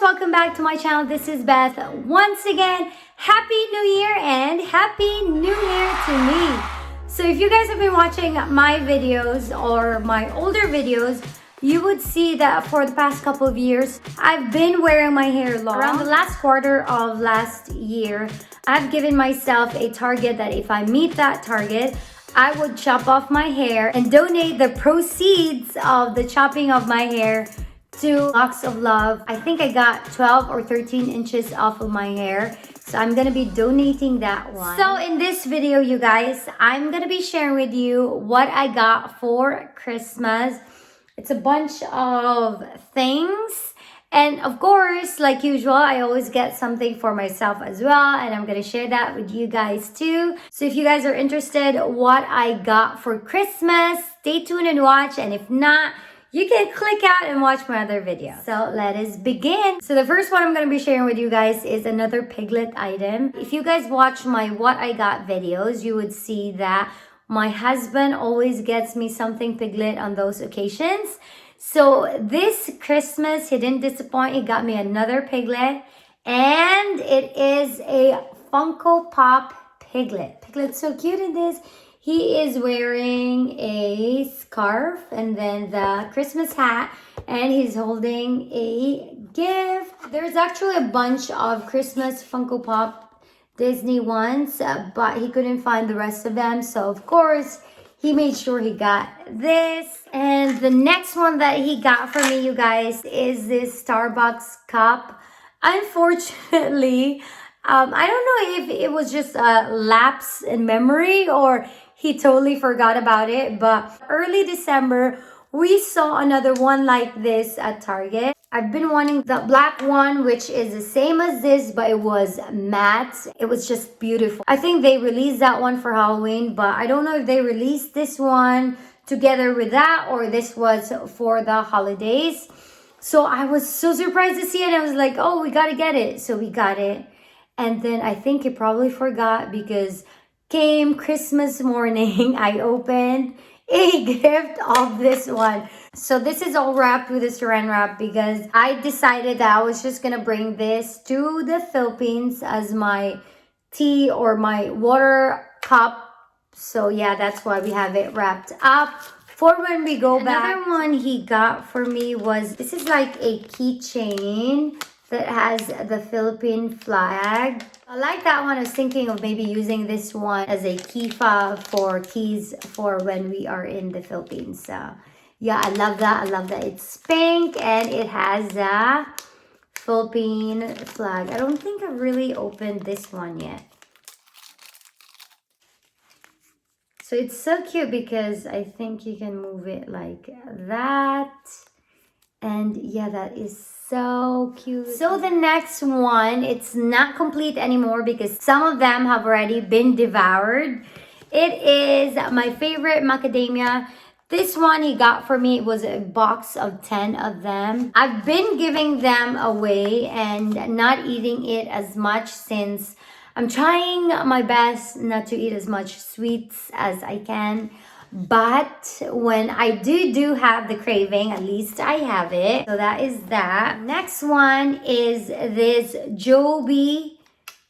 welcome back to my channel. This is Beth. Once again, Happy New Year and Happy New Year to me. So if you guys have been watching my videos or my older videos, you would see that for the past couple of years, I've been wearing my hair long. Around the last quarter of last year, I've given myself a target that if I meet that target, I would chop off my hair and donate the proceeds of the chopping of my hair to Locks of Love. I think I got 12 or 13 inches off of my hair. So I'm gonna be donating that one. So in this video, you guys, I'm gonna be sharing with you what I got for Christmas. It's a bunch of things. And of course, like usual, I always get something for myself as well. And I'm gonna share that with you guys too. So if you guys are interested what I got for Christmas, stay tuned and watch. And if not, you can click out and watch my other video. So let us begin. So the first one I'm gonna be sharing with you guys is another Piglet item. If you guys watch my What I Got videos, you would see that my husband always gets me something Piglet on those occasions. So this Christmas, he didn't disappoint. He got me another Piglet, and it is a Funko Pop Piglet. Piglet's so cute in this. He is wearing a scarf and then the Christmas hat, and he's holding a gift. There's actually a bunch of Christmas Funko Pop Disney ones, but he couldn't find the rest of them. So of course, he made sure he got this. And the next one that he got for me, you guys, is this Starbucks cup. Unfortunately, I don't know if it was just a lapse in memory or he totally forgot about it, but early December, we saw another one like this at Target. I've been wanting the black one, which is the same as this, but it was matte. It was just beautiful. I think they released that one for Halloween, but I don't know if they released this one together with that or this was for the holidays. So I was so surprised to see it. I was like, oh, we gotta get it. So we got it. And then I think he probably forgot because came Christmas morning, I opened a gift of this one. So this is all wrapped with a saran wrap because I decided that I was just gonna bring this to the Philippines as my tea or my water cup. So yeah, that's why we have it wrapped up for when we go back. Another one he got for me was, this is like a keychain that has the Philippine flag. I like that one. I was thinking of maybe using this one as a key fob for keys for when we are in the Philippines. So yeah, I love that. I love that it's pink and it has a Philippine flag. I don't think I've really opened this one yet. So it's so cute because I think you can move it like that. And yeah, that is so cute. So the next one, it's not complete anymore because some of them have already been devoured. It is my favorite macadamia. This one he got for me, it was a box of 10 of them. I've been giving them away and not eating it as much since I'm trying my best not to eat as much sweets as I can. But when I do have the craving, at least I have it. So that is that. Next one is this Joby.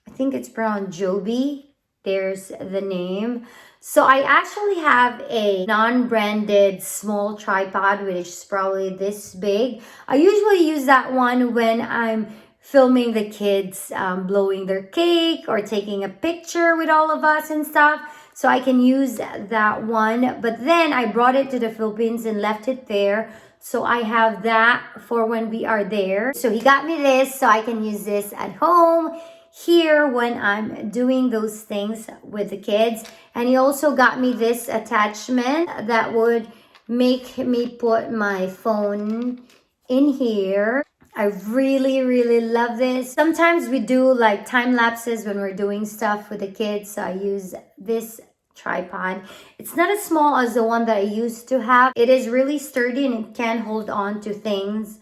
I think it's pronounced Joby. There's the name. So I actually have a non-branded small tripod, which is probably this big. I usually use that one when I'm filming the kids blowing their cake or taking a picture with all of us and stuff. So I can use that one. But then I brought it to the Philippines and left it there. So I have that for when we are there. So he got me this so I can use this at home here when I'm doing those things with the kids. And he also got me this attachment that would make me put my phone in here. I really love this. Sometimes we do like time lapses when we're doing stuff with the kids. So I use this tripod. It's not as small as the one that I used to have. It is really sturdy and it can hold on to things.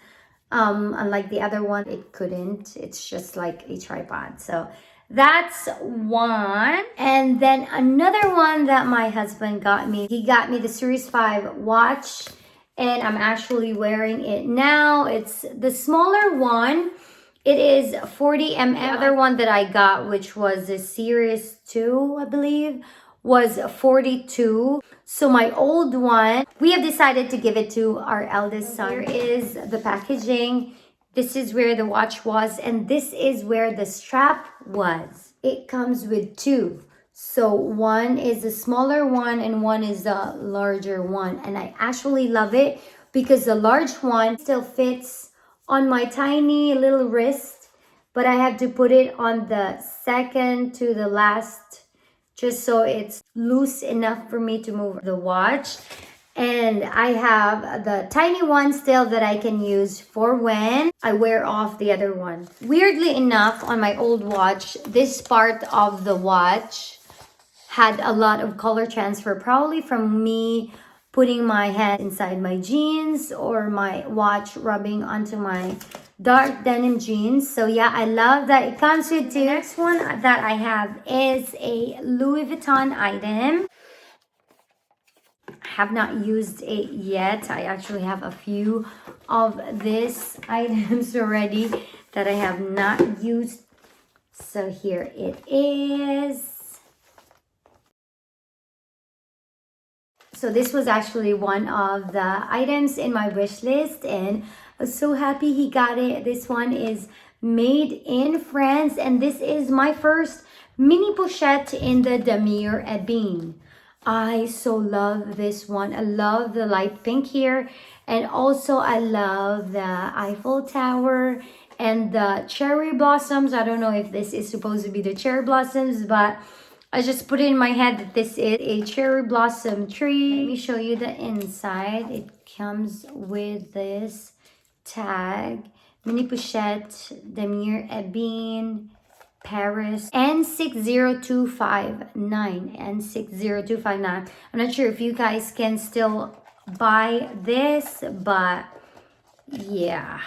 Unlike the other one, it couldn't. It's just like a tripod. So that's one. And then another one that my husband got me. He got me the Series 5 watch. And I'm actually wearing it now. It's the smaller one. It is 40 ml. The other one that I got, which was a Series 2, I believe, was 42. So my old one, we have decided to give it to our eldest son. Here is the packaging. This is where the watch was, and this is where the strap was. It comes with two. So one is the smaller one and one is the larger one. And I actually love it because the large one still fits on my tiny little wrist, but I have to put it on the second to the last just so it's loose enough for me to move the watch. And I have the tiny one still that I can use for when I wear off the other one. Weirdly enough, on my old watch, this part of the watch had a lot of color transfer, probably from me putting my hand inside my jeans or my watch rubbing onto my dark denim jeans. So yeah, I love that it comes with two. The next one that I have is a Louis Vuitton item. I have not used it yet. I actually have a few of these items already that I have not used. So here it is. So this was actually one of the items in my wish list, and I'm so happy he got it. This one is made in France, and this is my first mini pochette in the Damier Ebene. I so love this one. I love the light pink here, and also I love the Eiffel Tower and the cherry blossoms. I don't know if this is supposed to be the cherry blossoms, but I just put it in my head that this is a cherry blossom tree. Let me show you the inside. It comes with this tag. Mini Pochette, Damier Ebene, Paris, N60259. N60259. I'm not sure if you guys can still buy this, but yeah.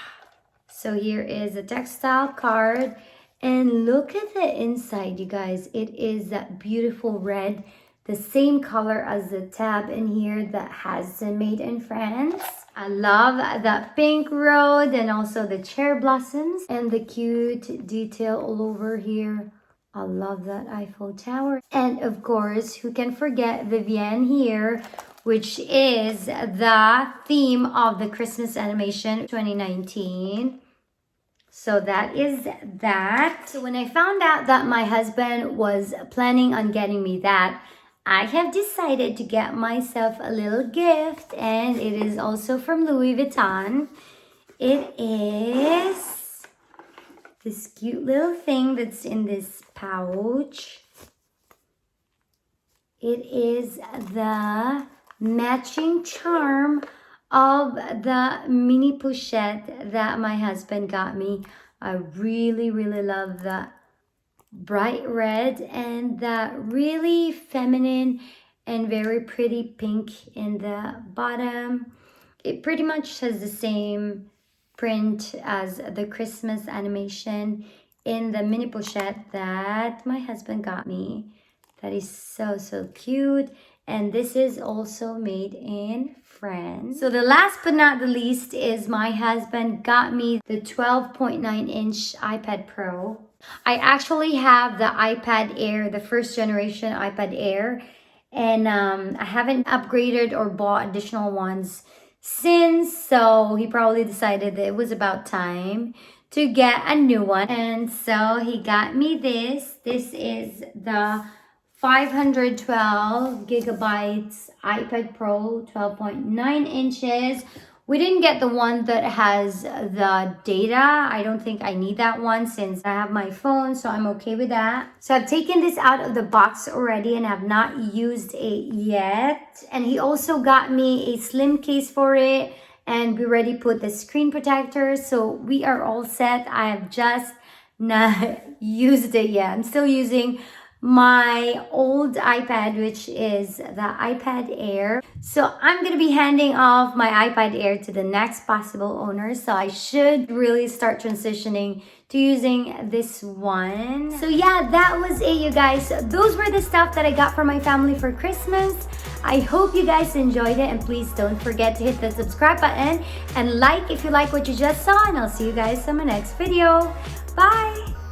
So here is a textile card. And look at the inside, you guys. It is that beautiful red, the same color as the tab in here that has the Made in France. I love that pink road and also the cherry blossoms and the cute detail all over here. I love that Eiffel Tower. And of course, who can forget Vivienne here, which is the theme of the Christmas animation 2019. So that is that. So when I found out that my husband was planning on getting me that, I have decided to get myself a little gift, and it is also from Louis Vuitton. It is this cute little thing that's in this pouch. It is the matching charm of the mini pochette that my husband got me. I really love the bright red and the really feminine and very pretty pink in the bottom. It pretty much has the same print as the Christmas animation in the mini pochette that my husband got me. That is so cute. And this is also made in France. So the last but not the least is my husband got me the 12.9-inch iPad Pro. I actually have the iPad Air, the first generation iPad Air. And I haven't upgraded or bought additional ones since. So he probably decided that it was about time to get a new one. And so he got me this. This is the 512 gigabytes iPad Pro, 12.9 inches. We didn't get the one that has the data. I don't think I need that one since I have my phone, so I'm okay with that. So I've taken this out of the box already and have not used it yet. And he also got me a slim case for it, and we already put the screen protector, so we are all set. I have just not used it yet. I'm still using my old iPad, which is the iPad Air. So I'm gonna be handing off my iPad Air to the next possible owner. So I should really start transitioning to using this one. So yeah, that was it, you guys. Those were the stuff that I got for my family for Christmas. I hope you guys enjoyed it, and please don't forget to hit the subscribe button and like if you like what you just saw, and I'll see you guys in my next video. Bye!